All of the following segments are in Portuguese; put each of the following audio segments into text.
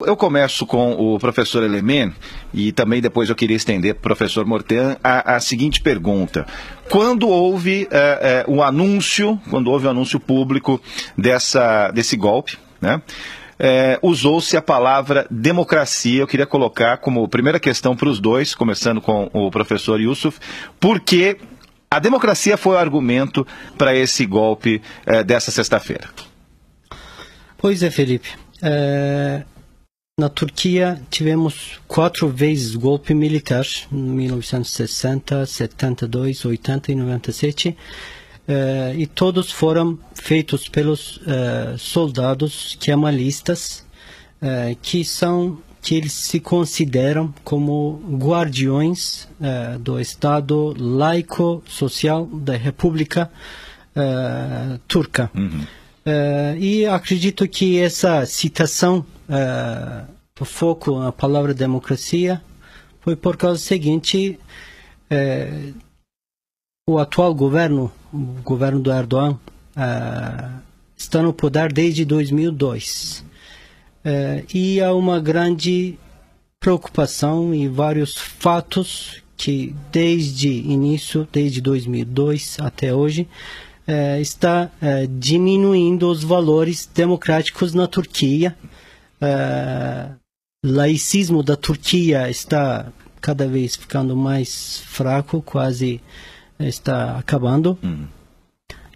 Eu começo com o professor Elemen e também depois eu queria estender para o professor Mortean a seguinte pergunta. Quando houve o anúncio público desse golpe, né? Usou-se a palavra democracia. Eu queria colocar como primeira questão para os dois, começando com o professor Yusuf, porque a democracia foi o argumento para esse golpe dessa sexta-feira. Pois é, Felipe. Na Turquia tivemos 4 vezes golpe militar, em 1960, 72, 80 e 97, e todos foram feitos pelos soldados kemalistas, que eles se consideram como guardiões do Estado laico social da República Turca. Uhum. E acredito que essa citação do foco na palavra democracia foi por causa do seguinte: o atual governo, o governo do Erdogan, está no poder desde 2002. E há uma grande preocupação e vários fatos que desde 2002 até hoje, está diminuindo os valores democráticos na Turquia. Laicismo da Turquia está cada vez ficando mais fraco, quase está acabando.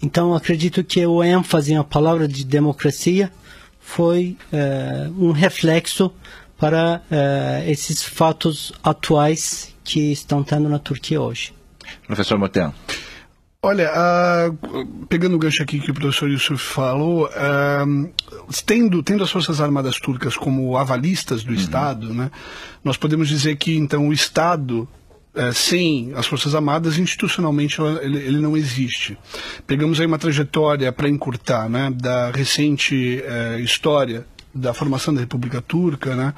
Então acredito que o ênfase na palavra de democracia foi um reflexo para esses fatos atuais que estão tendo na Turquia hoje. Professor Mortean. Olha, pegando o gancho aqui que o professor Yusuf falou, tendo as Forças Armadas turcas como avalistas do Estado, né, nós podemos dizer que, então, o Estado, sem as Forças Armadas, institucionalmente, ele não existe. Pegamos aí uma trajetória para encurtar, né, da recente história da formação da República Turca, né,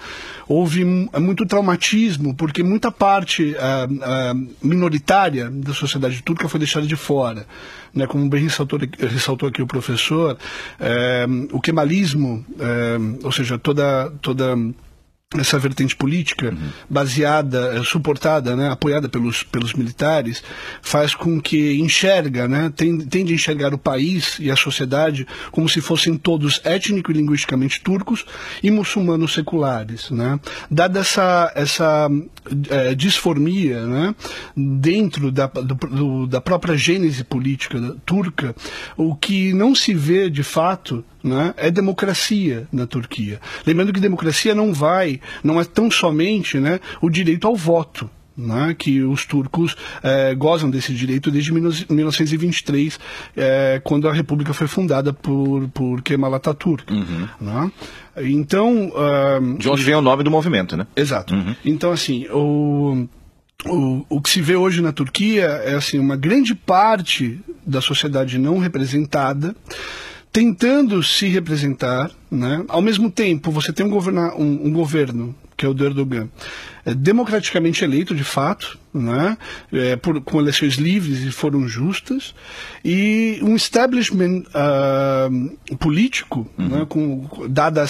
houve muito traumatismo, porque muita parte minoritária da sociedade turca foi deixada de fora. Né, como bem ressaltou aqui o professor, o kemalismo, ou seja, toda essa vertente política baseada, suportada, né, apoiada pelos militares, faz com que enxerga, né, tende a enxergar o país e a sociedade como se fossem todos étnico e linguisticamente turcos e muçulmanos seculares, né? Dada essa disformia, né, dentro da própria gênese política turca, o que não se vê de fato, né, é democracia na Turquia. Lembrando que democracia não é tão somente, né, o direito ao voto, né, que os turcos gozam desse direito desde 1923, quando a República foi fundada por Kemal Atatürk. Né? Então, de onde vem o nome do movimento, né? Exato. Então, assim, o que se vê hoje na Turquia é assim, uma grande parte da sociedade não representada tentando se representar, né? Ao mesmo tempo, você tem um governo, que é o do Erdogan, democraticamente eleito, de fato, né? Com eleições livres e foram justas, e um establishment político, né? Dada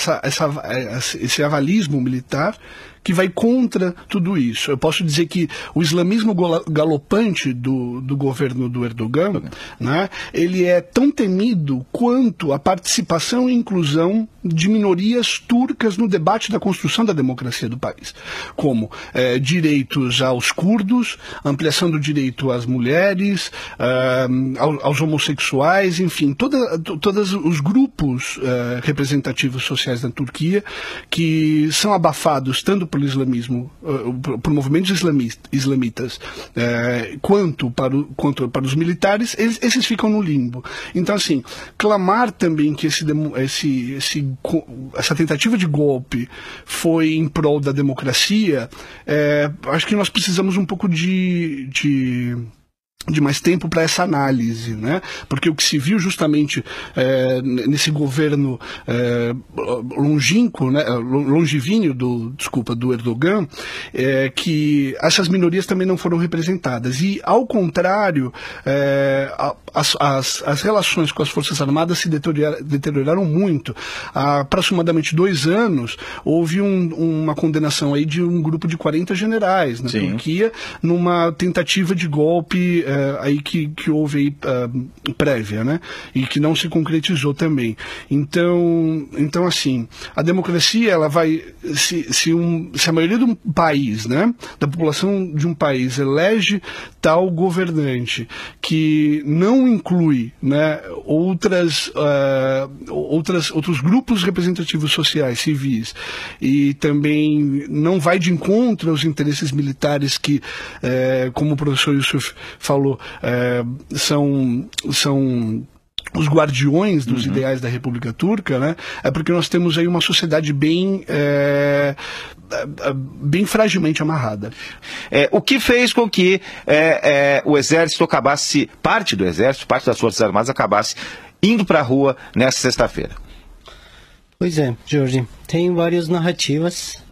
esse avalismo militar, que vai contra tudo isso. Eu posso dizer que o islamismo galopante do governo do Erdogan, né, ele é tão temido quanto a participação e inclusão de minorias turcas no debate da construção da democracia do país, como direitos aos curdos, ampliação do direito às mulheres, aos homossexuais, enfim, todos os grupos representativos sociais da Turquia que são abafados tanto pelo islamismo, por movimentos islamitas, quanto para os militares, esses ficam no limbo. Então, assim, clamar também que essa tentativa de golpe foi em prol da democracia, acho que nós precisamos um pouco de tempo para essa análise, né? Porque o que se viu justamente nesse governo longínquo, né? Longevíneo do Erdogan, é que essas minorias também não foram representadas. E, ao contrário, as relações com as Forças Armadas se deterioraram muito. Há aproximadamente 2 anos, houve uma condenação aí de um grupo de 40 generais na Turquia, numa tentativa de golpe aí que houve aí, prévia, né? E que não se concretizou também. Então assim, a democracia, ela vai, se a maioria de um país, né, da população de um país elege tal governante que não inclui, né, outros grupos representativos sociais, civis, e também não vai de encontro aos interesses militares que, como o professor Yusuf falou, são os guardiões dos ideais da República Turca, né? É porque nós temos aí uma sociedade bem fragilmente amarrada. O que fez com que o exército acabasse, parte do exército, parte das Forças Armadas acabasse indo para a rua nessa sexta-feira? Pois é, Jorge, tem várias narrativas.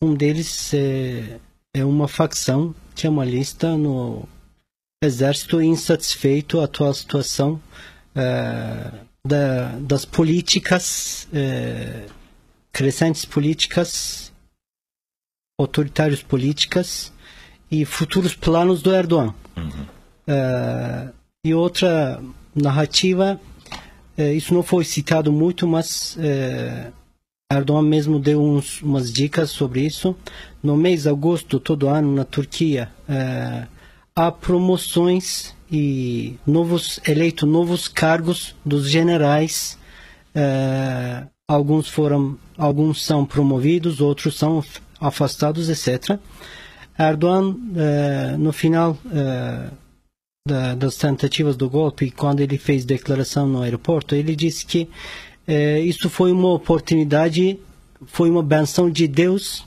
Um deles é uma facção kemalista no exército insatisfeito com a atual situação das políticas, crescentes políticas, autoritárias políticas e futuros planos do Erdogan. E outra narrativa, isso não foi citado muito, mas Erdogan mesmo deu umas dicas sobre isso. No mês de agosto, todo ano, na Turquia, há promoções e novos cargos dos generais. Alguns são promovidos, outros são afastados, etc. Erdogan, no final das tentativas do golpe, quando ele fez declaração no aeroporto, ele disse que isso foi uma oportunidade, foi uma bênção de Deus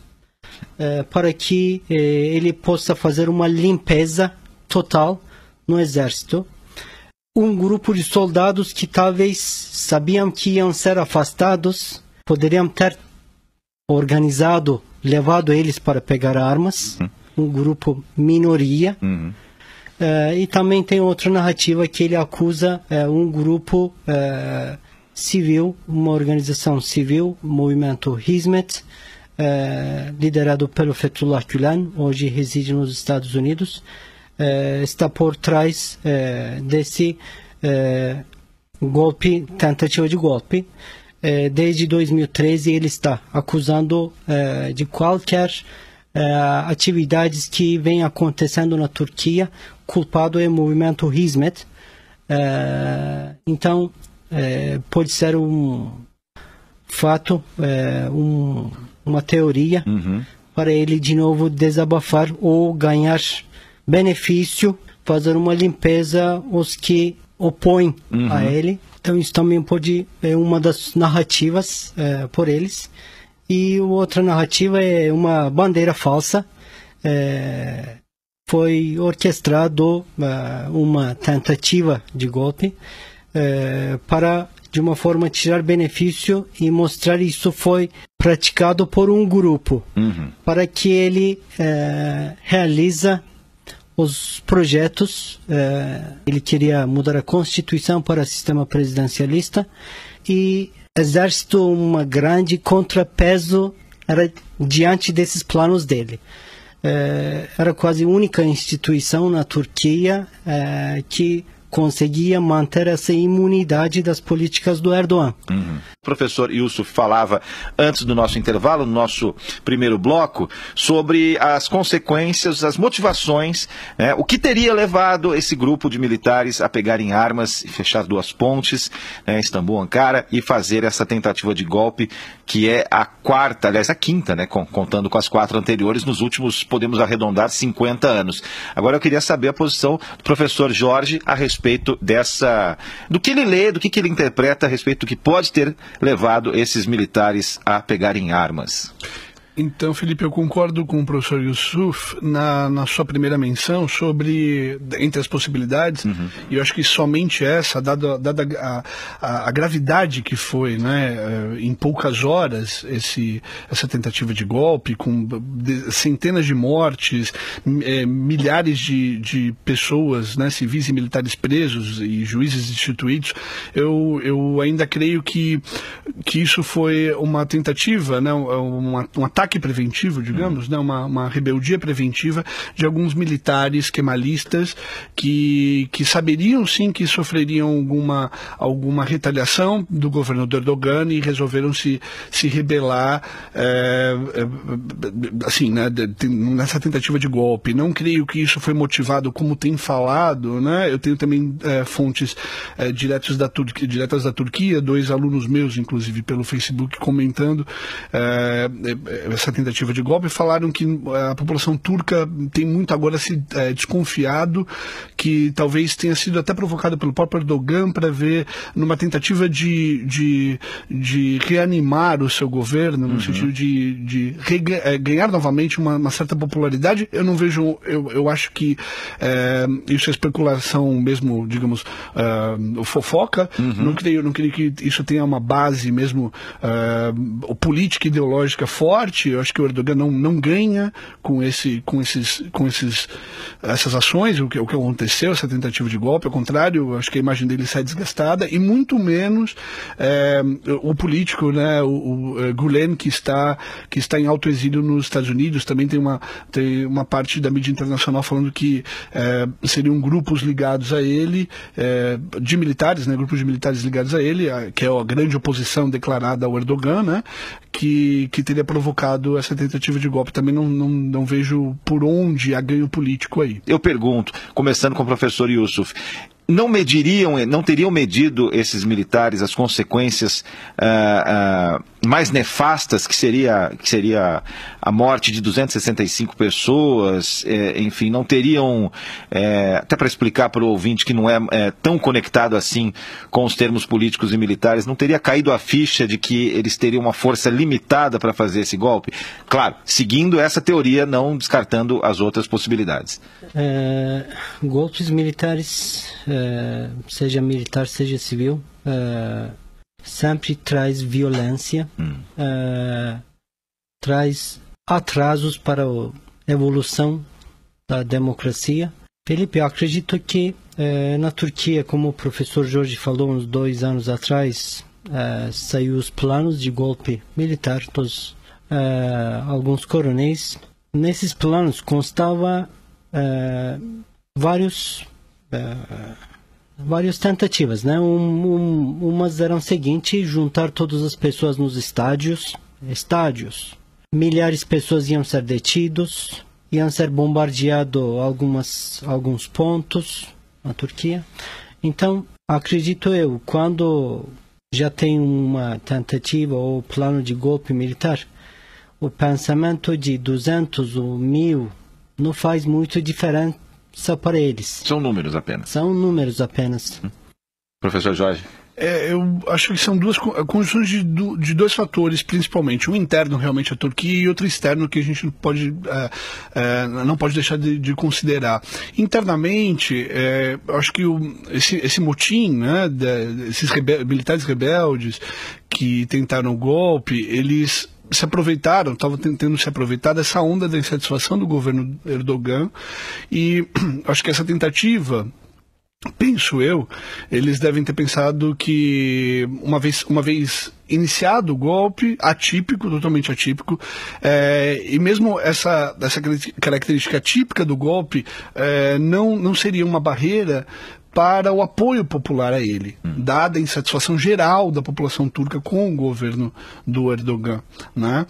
para que ele possa fazer uma limpeza total no exército. Um grupo de soldados que talvez sabiam que iam ser afastados, poderiam ter organizado, levado eles para pegar armas, um grupo minoria. E também tem outra narrativa que ele acusa um grupo civil, uma organização civil, o movimento Hizmet, liderado pelo Fethullah Gülen, hoje reside nos Estados Unidos, está por trás desse golpe, tentativa de golpe. Desde 2013 ele está acusando de qualquer atividades que vem acontecendo na Turquia, culpado é o movimento Hizmet. Então pode ser um fato, uma teoria para ele de novo desabafar ou ganhar benefício, fazer uma limpeza os que opõem a ele. Então isso também pode uma das narrativas por eles. E outra narrativa é uma bandeira falsa. Foi orquestrado uma tentativa de golpe para, de uma forma, tirar benefício e mostrar isso foi praticado por um grupo, para que ele realiza os projetos. Ele queria mudar a Constituição para sistema presidencialista e exército uma grande contrapeso era diante desses planos dele. Era quase a única instituição na Turquia que conseguia manter essa imunidade das políticas do Erdogan. O professor Yusuf falava antes do nosso intervalo, no nosso primeiro bloco, sobre as consequências, as motivações, o que teria levado esse grupo de militares a pegarem armas e fechar 2 pontes, Istambul, Ankara, e fazer essa tentativa de golpe, que é a quarta, aliás, a quinta, contando com as 4 anteriores, nos últimos, podemos arredondar, 50 anos. Agora eu queria saber a posição do professor Jorge a respeito do que ele lê, do que ele interpreta a respeito do que pode ter levado esses militares a pegarem armas. Então, Felipe, eu concordo com o professor Yusuf na sua primeira menção sobre, entre as possibilidades, e eu acho que somente essa, dada a gravidade que foi, né, em poucas horas, essa tentativa de golpe, com centenas de mortes, milhares de pessoas, né, civis e militares presos e juízes destituídos, eu ainda creio que isso foi uma tentativa, né, um ataque preventivo, digamos, né, uma rebeldia preventiva de alguns militares kemalistas que saberiam sim que sofreriam alguma retaliação do governo do Erdogan e resolveram se rebelar assim, né, nessa tentativa de golpe. Não creio que isso foi motivado como tem falado, né? Eu tenho também fontes diretas da Turquia, 2 alunos meus, inclusive, pelo Facebook, comentando essa tentativa de golpe, falaram que a população turca tem muito agora se desconfiado, que talvez tenha sido até provocado pelo próprio Erdogan para ver numa tentativa de reanimar o seu governo, no sentido de ganhar novamente uma certa popularidade. Eu não vejo, eu acho que isso é especulação mesmo, digamos, fofoca. Não creio que isso tenha uma base mesmo política e ideológica forte. Eu acho que o Erdogan não ganha com essas ações, o que aconteceu, essa tentativa de golpe. Ao contrário, eu acho que a imagem dele sai desgastada, e muito menos o político, né, o Gulen, que está em alto exílio nos Estados Unidos. Também tem uma parte da mídia internacional falando que seriam grupos ligados a ele, de militares, né, grupos de militares ligados a ele, que é a grande oposição declarada ao Erdogan, né, que teria provocado essa tentativa de golpe. Também não vejo por onde há ganho político aí. Eu pergunto, começando com o professor Yusuf, não teriam medido esses militares as consequências mais nefastas, que seria a morte de 265 pessoas, enfim, não teriam, até para explicar para o ouvinte que não é tão conectado assim com os termos políticos e militares, não teria caído a ficha de que eles teriam uma força limitada para fazer esse golpe? Claro, seguindo essa teoria, não descartando as outras possibilidades. Golpes militares, seja militar, seja civil, sempre traz violência, traz atrasos para a evolução da democracia. Felipe, eu acredito que na Turquia, como o professor Jorge falou uns 2 anos atrás, saiu os planos de golpe militar, alguns coronéis. Nesses planos constava várias tentativas, né? Umas eram o seguinte: juntar todas as pessoas nos estádios, milhares de pessoas iam ser detidos, iam ser bombardeados alguns pontos na Turquia. Então, acredito eu, quando já tem uma tentativa ou plano de golpe militar, o pensamento de 200 ou 1000 não faz muito diferença para eles. São números apenas. Professor Jorge. Eu acho que são duas conjunções de 2 fatores, principalmente. Um interno, realmente, a Turquia, e outro externo, que a gente não pode deixar de considerar. Internamente, eu acho que esse motim, né, esses militares rebeldes que tentaram o golpe, eles se aproveitaram, estavam tentando se aproveitar dessa onda da insatisfação do governo Erdogan, e acho que essa tentativa, penso eu, eles devem ter pensado que uma vez iniciado o golpe, totalmente atípico, e mesmo essa característica típica do golpe não seria uma barreira para o apoio popular a ele, dada a insatisfação geral da população turca com o governo do Erdogan, né?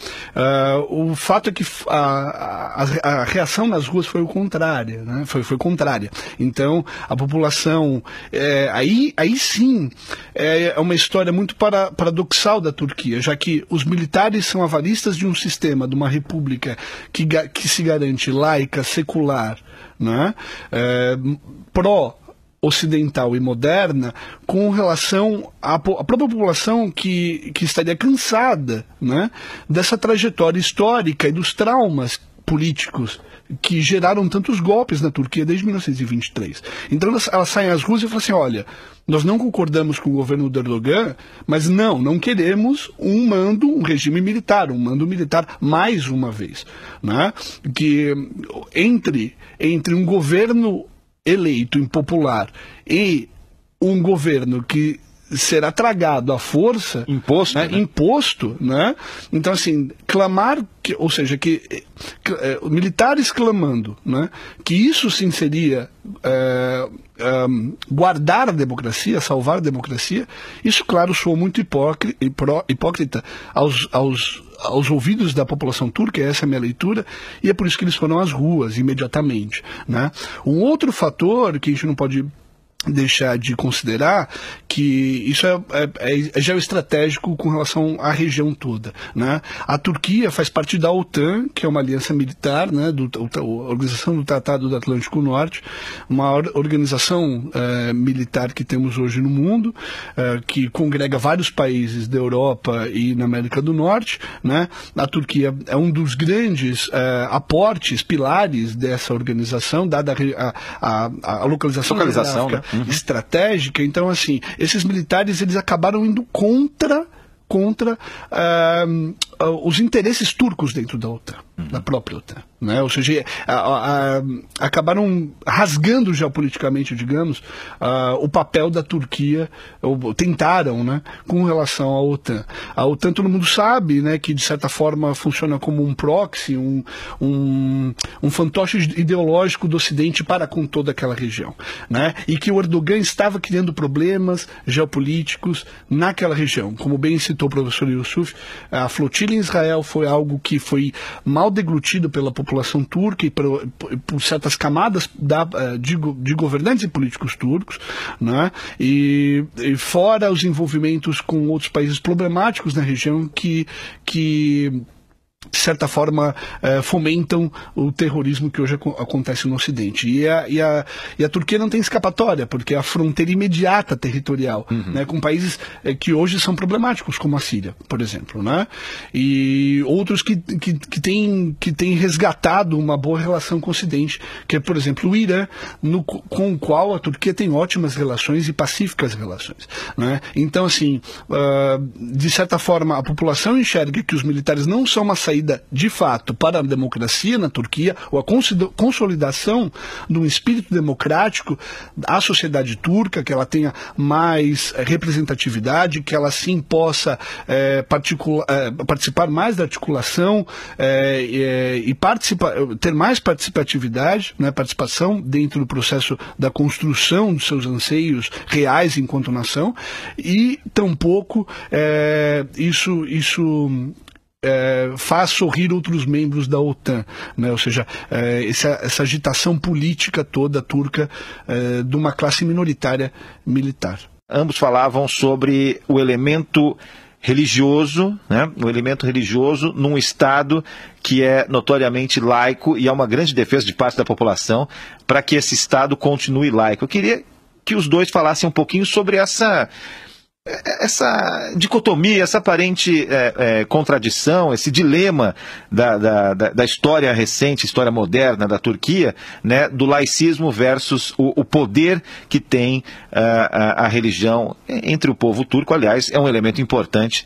O fato é que a reação nas ruas foi contrária, né? Foi contrária. Então, a população, aí sim, é uma história muito paradoxal da Turquia, já que os militares são avalistas de um sistema, de uma república que se garante laica, secular, né? ocidental e moderna com relação à própria população que estaria cansada, né, dessa trajetória histórica e dos traumas políticos que geraram tantos golpes na Turquia desde 1923. Então elas saem às ruas e falam assim, olha, nós não concordamos com o governo do Erdogan, mas não queremos um regime militar, um mando militar mais uma vez, né? Que entre um governo eleito, impopular, e um governo que será tragado à força, imposto, né? Então, assim, ou seja, militares clamando, né, que isso sim seria guardar a democracia, salvar a democracia, isso, claro, soou muito hipócrita aos ouvidos da população turca, essa é a minha leitura, e é por isso que eles foram às ruas imediatamente, né? Um outro fator que a gente não pode deixar de considerar, que isso é geoestratégico com relação à região toda, né? A Turquia faz parte da OTAN, que é uma aliança militar, né, a Organização do Tratado do Atlântico Norte, uma organização militar que temos hoje no mundo, que congrega vários países da Europa e na América do Norte, né? A Turquia é um dos grandes aportes, pilares dessa organização, dada a localização né? Estratégica. Então, assim, esses militares eles acabaram indo contra os interesses turcos dentro da OTAN, da própria OTAN, né? Ou seja, acabaram rasgando geopoliticamente, digamos, o papel da Turquia, ou tentaram, né, com relação à OTAN. A OTAN, todo mundo sabe, né, que de certa forma funciona como um proxy, um fantoche ideológico do Ocidente para com toda aquela região, né? E que o Erdogan estava criando problemas geopolíticos naquela região. Como bem citou o professor Yusuf, a flotilha em Israel foi algo que foi mal deglutido pela população turca e por certas camadas de governantes e políticos turcos, né? E fora os envolvimentos com outros países problemáticos na região que de certa forma, fomentam o terrorismo que hoje acontece no Ocidente. E a Turquia não tem escapatória, porque é a fronteira imediata territorial, né, com países que hoje são problemáticos, como a Síria, por exemplo, né? E outros que têm resgatado uma boa relação com o Ocidente, que é, por exemplo, o Irã, com o qual a Turquia tem ótimas relações e pacíficas relações, né? Então, assim, de certa forma, a população enxerga que os militares não são uma saída de fato para a democracia na Turquia, ou a consolidação de um espírito democrático à sociedade turca, que ela tenha mais representatividade, que ela sim possa participar mais da articulação e ter mais participatividade, né, participação dentro do processo da construção dos seus anseios reais enquanto nação, e tampouco isso faz sorrir outros membros da OTAN, né? Ou seja, essa agitação política toda turca de uma classe minoritária militar. Ambos falavam sobre o elemento religioso, né? O elemento religioso num Estado que é notoriamente laico, e há uma grande defesa de parte da população para que esse Estado continue laico. Eu queria que os dois falassem um pouquinho sobre essa dicotomia, essa aparente contradição, esse dilema da história recente, história moderna da Turquia, né, do laicismo versus o poder que tem a religião entre o povo turco. Aliás, é um elemento importante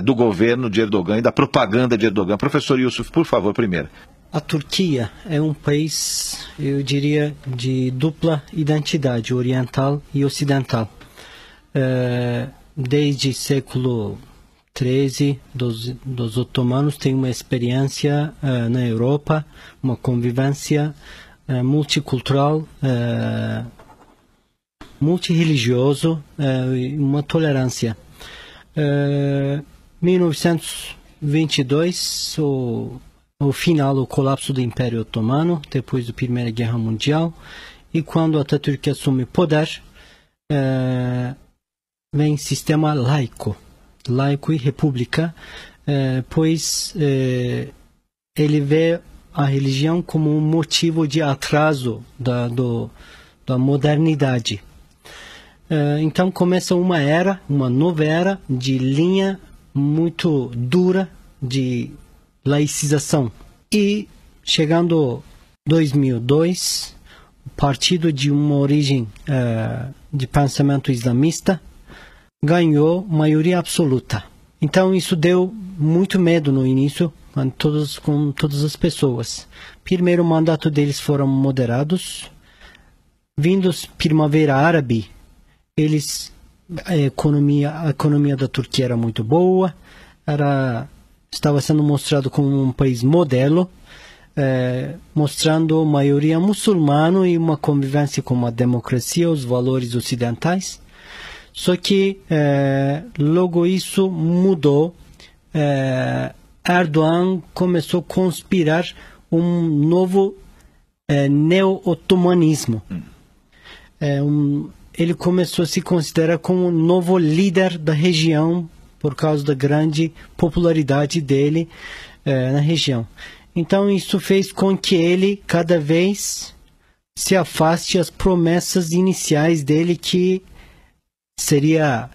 do governo de Erdogan e da propaganda de Erdogan. Professor Yusuf, por favor, primeiro. A Turquia é um país, eu diria, de dupla identidade, oriental e ocidental. Desde século XIII dos otomanos tem uma experiência na Europa, uma convivência multicultural, multirreligioso, uma tolerância. 1922, o colapso do Império Otomano, depois da Primeira Guerra Mundial, e quando Atatürk assume poder, vem sistema laico e república, pois ele vê a religião como um motivo de atraso da modernidade. Então começa uma nova era de linha muito dura de laicização. E chegando 2002, o partido de uma origem de pensamento islamista ganhou maioria absoluta. Então isso deu muito medo no início com todas as pessoas. Primeiro mandato deles foram moderados. Vindos Primavera Árabe, a economia da Turquia era muito boa, estava sendo mostrado como um país modelo, mostrando maioria muçulmana e uma convivência com a democracia, os valores ocidentais. Só que logo isso mudou. Erdogan começou a conspirar um novo neo-otomanismo. Ele começou a se considerar como um novo líder da região por causa da grande popularidade dele na região. Então isso fez com que ele cada vez se afaste das promessas iniciais dele, que seria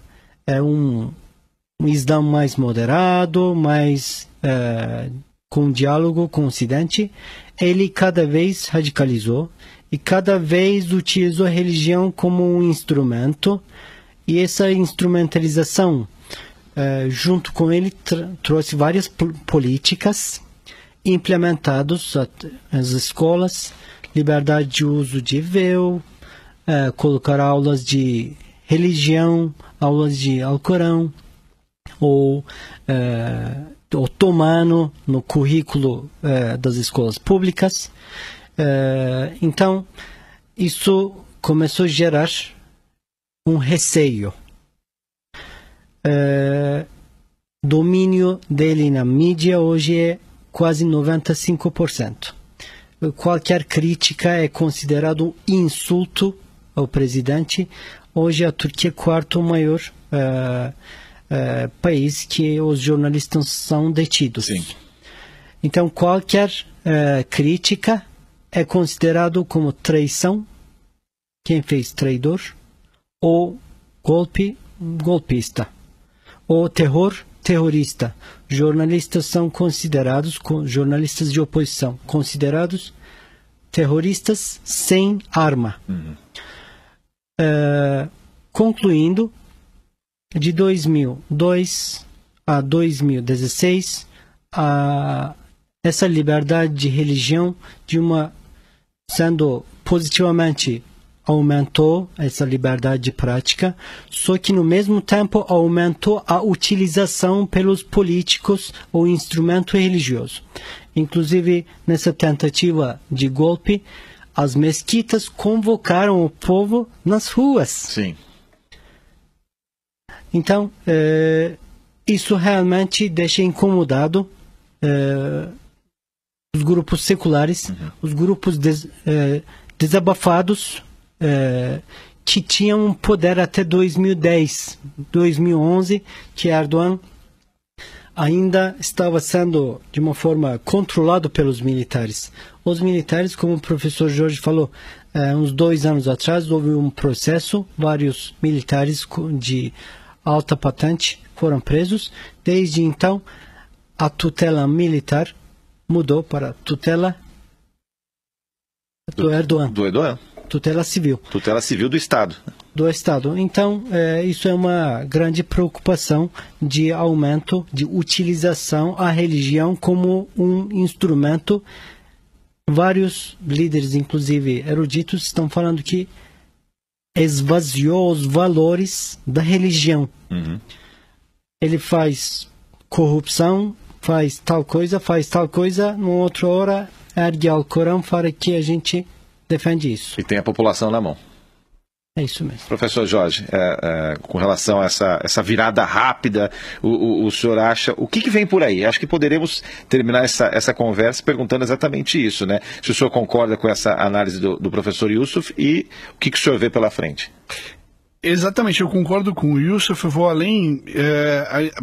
um Islã mais moderado, mais com diálogo com o Ocidente. Ele cada vez radicalizou e cada vez utilizou a religião como um instrumento, e essa instrumentalização junto com ele trouxe várias políticas implementadas nas escolas: liberdade de uso de véu, colocar aulas de religião, aulas de Alcorão ou otomano no currículo das escolas públicas. Então, isso começou a gerar um receio. Domínio dele na mídia hoje é quase 95%. Qualquer crítica é considerado um insulto ao presidente. Hoje a Turquia é o quarto maior país que os jornalistas são detidos. Sim. Então qualquer crítica é considerado como traição, quem fez traidor, ou golpista, ou terrorista. Jornalistas são considerados, jornalistas de oposição, considerados terroristas sem arma. Concluindo, de 2002 a 2016, essa liberdade de religião sendo positivamente aumentou, essa liberdade de prática, só que no mesmo tempo aumentou a utilização pelos políticos ou instrumento religioso. Inclusive, nessa tentativa de golpe, as mesquitas convocaram o povo nas ruas. Sim. Então, isso realmente deixa incomodado os grupos seculares, os grupos desabafados, que tinham um poder até 2010, 2011, que Erdogan ainda estava sendo, de uma forma, controlado pelos militares. Os militares, como o professor Jorge falou, uns 2 anos atrás houve um processo, vários militares de alta patente foram presos. Desde então, a tutela militar mudou para tutela do Erdogan. Do Erdogan. Tutela civil. Tutela civil do Estado. Do Estado. Então, isso é uma grande preocupação de aumento, de utilização da religião como um instrumento. Vários líderes, inclusive eruditos, estão falando que esvaziou os valores da religião. Ele faz corrupção, faz tal coisa, numa outra hora ergue ao Corão, fala que a gente defende isso. E tem a população na mão. É isso mesmo. Professor Jorge, com relação a essa virada rápida, o senhor acha, o que vem por aí? Acho que poderemos terminar essa conversa perguntando exatamente isso, né? Se o senhor concorda com essa análise do professor Yusuf e o que o senhor vê pela frente? Exatamente, eu concordo com o Yusuf. Eu vou além,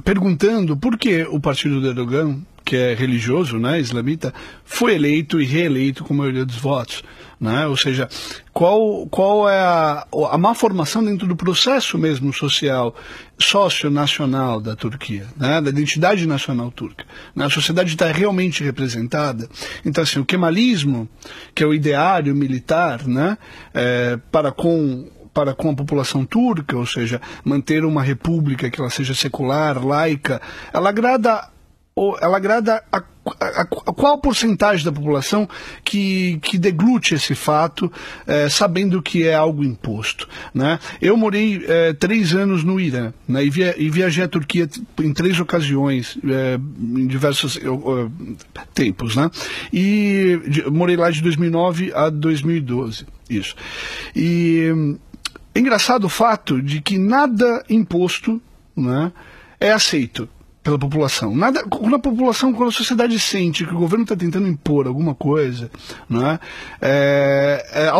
perguntando por que o partido do Erdogan, que que é religioso, né, islamita, foi eleito e reeleito com a maioria dos votos. Né? Ou seja, qual é a má formação dentro do processo mesmo social, socio-nacional da Turquia, né? Da identidade nacional turca. Né? A sociedade está realmente representada. Então, assim, o kemalismo, que é o ideário militar, né, para com a população turca, ou seja, manter uma república que ela seja secular, laica, ela agrada a qual porcentagem da população que deglute esse fato, sabendo que é algo imposto, né? Eu morei 3 anos no Irã, né, e viajei à Turquia em 3 ocasiões, em diversos tempos, né? E morei lá de 2009 a 2012, isso. E é engraçado o fato de que nada imposto, né, é aceito pela população. Quando a sociedade sente que o governo está tentando impor alguma coisa, né, é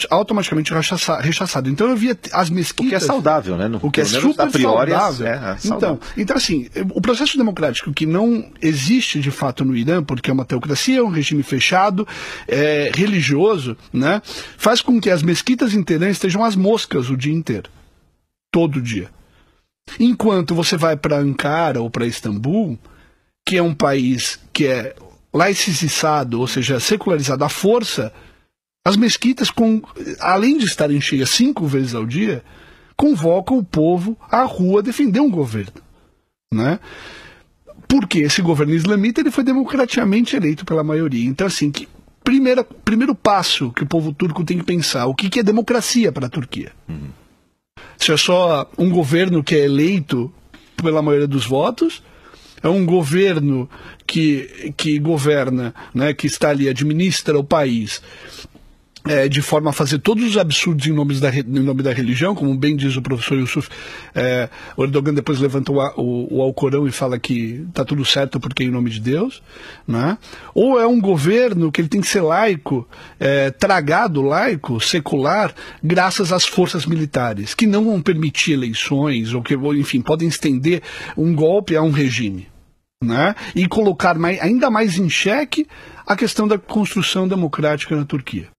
automaticamente rechaçado. Então eu via as mesquitas... O que é saudável, né? O que é super saudável. Saudável. Então, assim, o processo democrático que não existe de fato no Irã, porque é uma teocracia, é um regime fechado, religioso, né, faz com que as mesquitas em Teherã estejam às moscas o dia inteiro. Todo dia. Enquanto você vai para Ankara ou para Istambul, que é um país que é laicizado, ou seja, secularizado à força, as mesquitas, além de estarem cheias 5 vezes ao dia, convocam o povo à rua defender um governo. Né? Porque esse governo islamita ele foi democraticamente eleito pela maioria. Então, assim, primeiro passo que o povo turco tem que pensar, o que é democracia para a Turquia? Se é só um governo que é eleito pela maioria dos votos, é um governo que governa, né, que está ali, administra o país de forma a fazer todos os absurdos em nome da religião, como bem diz o professor Yusuf. O Erdogan depois levanta o Alcorão e fala que está tudo certo porque é em nome de Deus, né? Ou é um governo que ele tem que ser laico, tragado laico, secular, graças às forças militares, que não vão permitir eleições, ou que, enfim, podem estender um golpe a um regime. Né? E colocar ainda mais em xeque a questão da construção democrática na Turquia.